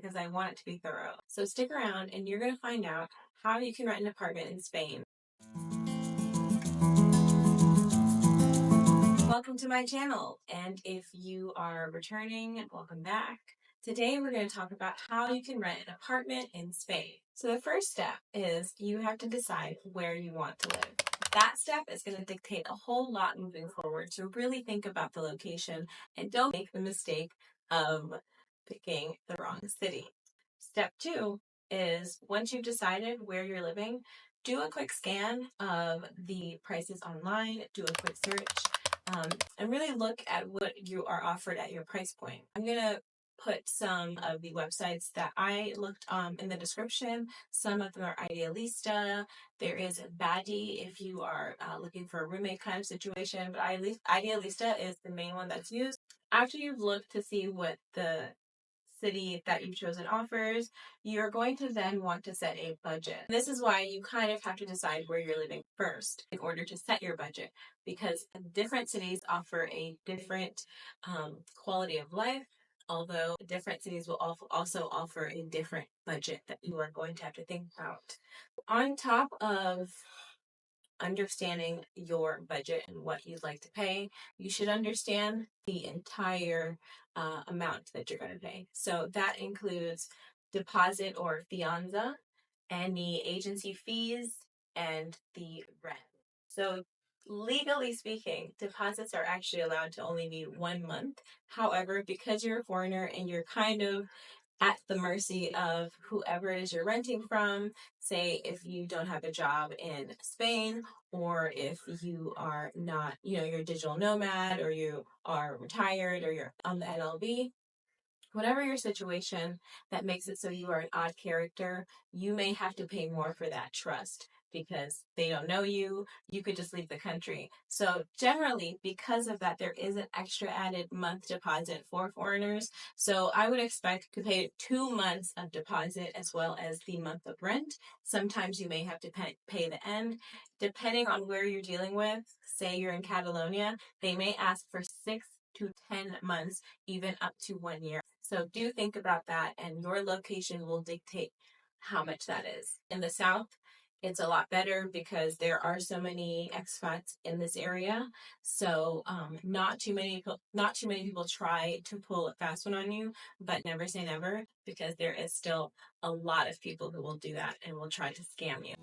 because I want it to be thorough. So stick around and you're going to find out how you can rent an apartment in Spain. Welcome to my channel, and if you are returning, welcome back. Today we're going to talk about how you can rent an apartment in Spain. So the first step is you have to decide where you want to live. That step is going to dictate a whole lot moving forward, so really think about the location and don't make the mistake of picking the wrong city. Step 2 is once you've decided where you're living, do a quick scan of the prices online, do a quick search, and really look at what you are offered at your price point. I'm going to put some of the websites that I looked in the description. Some of them are Idealista. There is Budget if you are looking for a roommate kind of situation, but Idealista is the main one that's used. After you've looked to see what the city that you've chosen offers, you're going to then want to set a budget. This is why you kind of have to decide where you're living first in order to set your budget, because different cities offer a different quality of life, although different cities will also offer a different budget that you are going to have to think about. On top of understanding your budget and what you'd like to pay, you should understand the entire amount that you're going to pay. So that includes deposit or fianza, any agency fees, and the rent. So legally speaking, deposits are actually allowed to only be 1 month. However, because you're a foreigner and you're kind of at the mercy of whoever it is you're renting from, say if you don't have a job in Spain, or if you are not, you're a digital nomad, or you are retired, or you're on the NLB, whatever your situation that makes it so you are an odd character, you may have to pay more for that trust because they don't know you. You could just leave the country. So generally, because of that, there is an extra added month deposit for foreigners. So I would expect to pay 2 months of deposit as well as the month of rent. Sometimes you may have to pay the end. Depending on where you're dealing with, say you're in Catalonia, they may ask for 6 to 10 months, even up to 1 year. So do think about that, and your location will dictate how much that is. In the south, it's a lot better because there are so many expats in this area. So not too many people try to pull a fast one on you, but never say never, because there is still a lot of people who will do that and will try to scam you.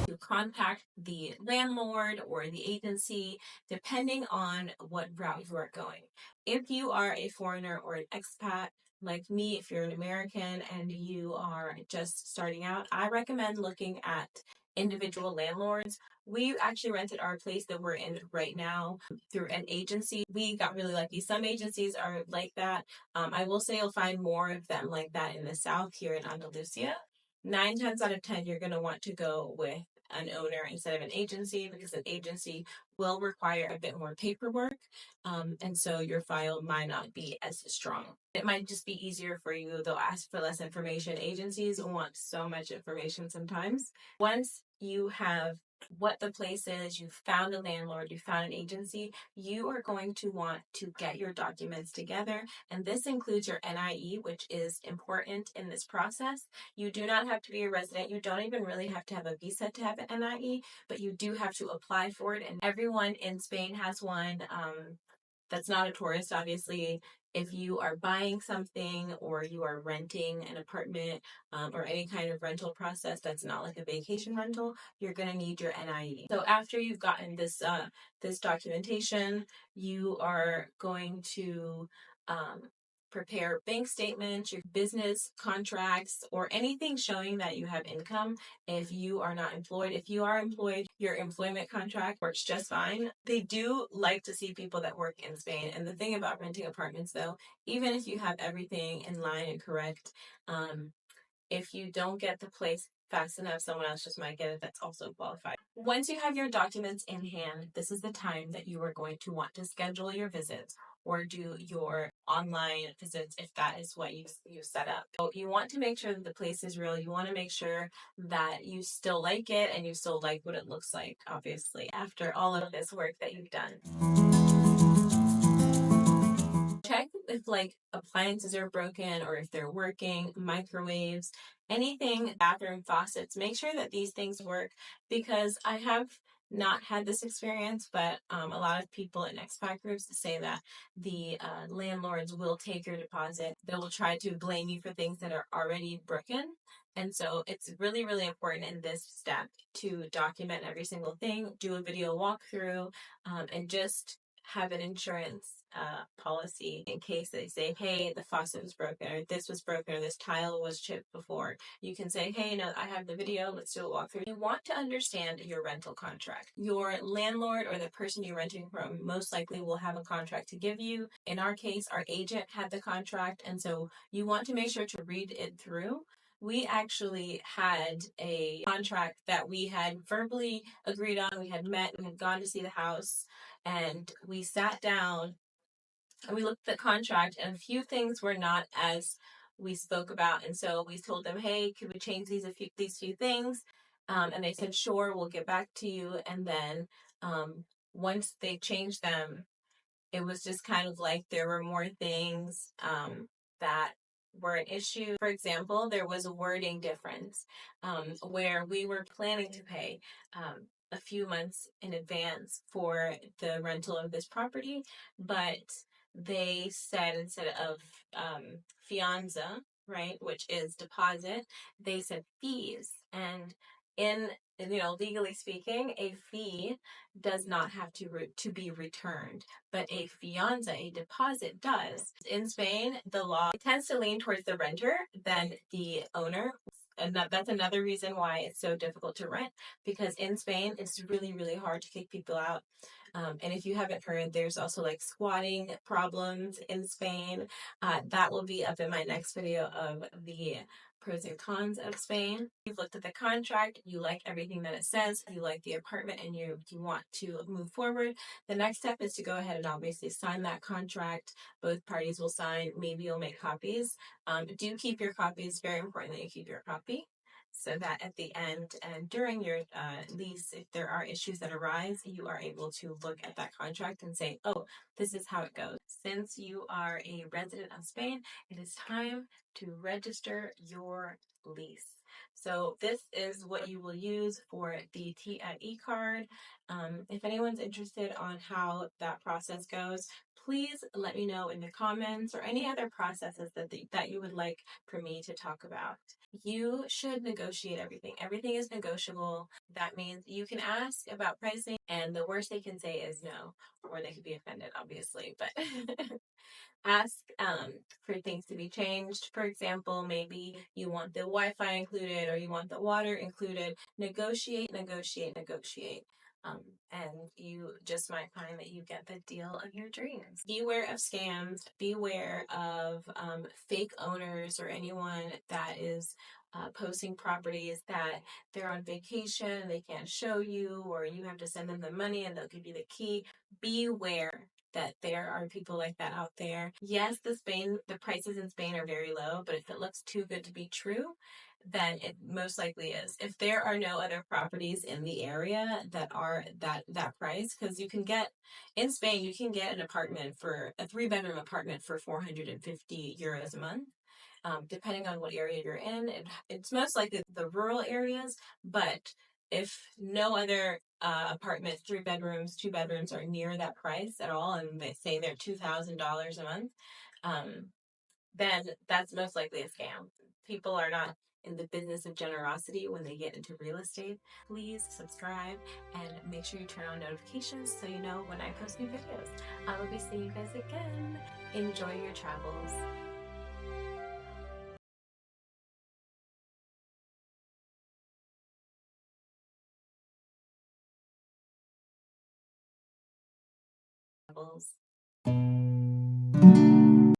You contact the landlord or the agency depending on what route you are going. If you are a foreigner or an expat, like me, if you're an American and you are just starting out, I recommend looking at individual landlords. We actually rented our place that we're in right now through an agency. We got really lucky. Some agencies are like that. I will say you'll find more of them like that in the south here in Andalusia. 9 times out of 10, you're going to want to go with an owner instead of an agency, because an agency will require a bit more paperwork, and so your file might not be as strong. It might just be easier for you. They'll ask for less information. Agencies want so much information sometimes. Once you have what the place is, you've found a landlord, you found an agency, you are going to want to get your documents together, and this includes your NIE, which is important in this process. You do not have to be a resident. You don't even really have to have a visa to have an NIE, but you do have to apply for it, and everyone in Spain has one. That's not a tourist, obviously. If you are buying something or you are renting an apartment or any kind of rental process that's not like a vacation rental, you're going to need your NIE. So after you've gotten this documentation, you are going to prepare bank statements, your business contracts, or anything showing that you have income if you are not employed. If you are employed, your employment contract works just fine. They do like to see people that work in Spain. And the thing about renting apartments, though, even if you have everything in line and correct, if you don't get the place fast enough, someone else just might get it that's also qualified. Once you have your documents in hand, this is the time that you are going to want to schedule your visits or do your online visits if that is what you set up. So you want to make sure that the place is real. You want to make sure that you still like it and you still like what it looks like, obviously, after all of this work that you've done. Check if like appliances are broken or if they're working, microwaves, anything, bathroom faucets, make sure that these things work, because I have not had this experience, but a lot of people in expat groups say that the landlords will take your deposit. They will try to blame you for things that are already broken. And so it's really, really important in this step to document every single thing, do a video walkthrough, and just have an insurance policy in case they say, hey, the faucet was broken, or this was broken, or this tile was chipped before. You can say, hey, no, I have the video, let's do a walkthrough. You want to understand your rental contract. Your landlord or the person you're renting from most likely will have a contract to give you. In our case, our agent had the contract, and so you want to make sure to read it through. We actually had a contract that we had verbally agreed on. We had met, we had gone to see the house, and we sat down and we looked at the contract, and a few things were not as we spoke about. And so we told them, hey, could we change these few things? And they said, sure, we'll get back to you. And then once they changed them, it was just kind of like there were more things that were an issue. For example, there was a wording difference where we were planning to pay a few months in advance for the rental of this property, but they said instead of fianza, right, which is deposit, they said fees. And in legally speaking, a fee does not have to be returned, but a fianza, a deposit, does. In Spain, the law tends to lean towards the renter than the owner. And that's another reason why it's so difficult to rent, because in Spain, it's really, really hard to kick people out. And if you haven't heard, there's also like squatting problems in Spain. That will be up in my next video of the pros and cons of Spain. You've looked at the contract, you like everything that it says, you like the apartment, and you want to move forward. The next step is to go ahead and obviously sign that contract. Both parties will sign. Maybe you'll make copies. Do keep your copies. Very important that you keep your copy, so that at the end and during your lease, if there are issues that arise, you are able to look at that contract and say, oh, this is how it goes. Since you are a resident of Spain, it is time to register your lease. So this is what you will use for the T&E card. If anyone's interested on how that process goes, please let me know in the comments, or any other processes that you would like for me to talk about. You should negotiate everything. Everything is negotiable. That means you can ask about pricing, and the worst they can say is no, or they could be offended, obviously, but ask for things to be changed. For example, maybe you want the Wi-Fi included, or you want the water included. Negotiate, negotiate, negotiate. And you just might find that you get the deal of your dreams. Beware of scams. Beware of fake owners, or anyone that is posting properties that they're on vacation, they can't show you, or you have to send them the money and they'll give you the key. Beware that there are people like that out there. Yes, the prices in Spain are very low, but if it looks too good to be true, then it most likely is. If there are no other properties in the area that are that price, because in Spain, you can get a 3-bedroom apartment for 450 euros a month. Depending on what area you're in, it's most likely the rural areas, but if no other apartments, 3 bedrooms, 2 bedrooms are near that price at all, and they say they're $2,000 a month, then that's most likely a scam. People are not in the business of generosity when they get into real estate. Please subscribe and make sure you turn on notifications so you know when I post new videos. I will be seeing you guys again. Enjoy your travels. Travels.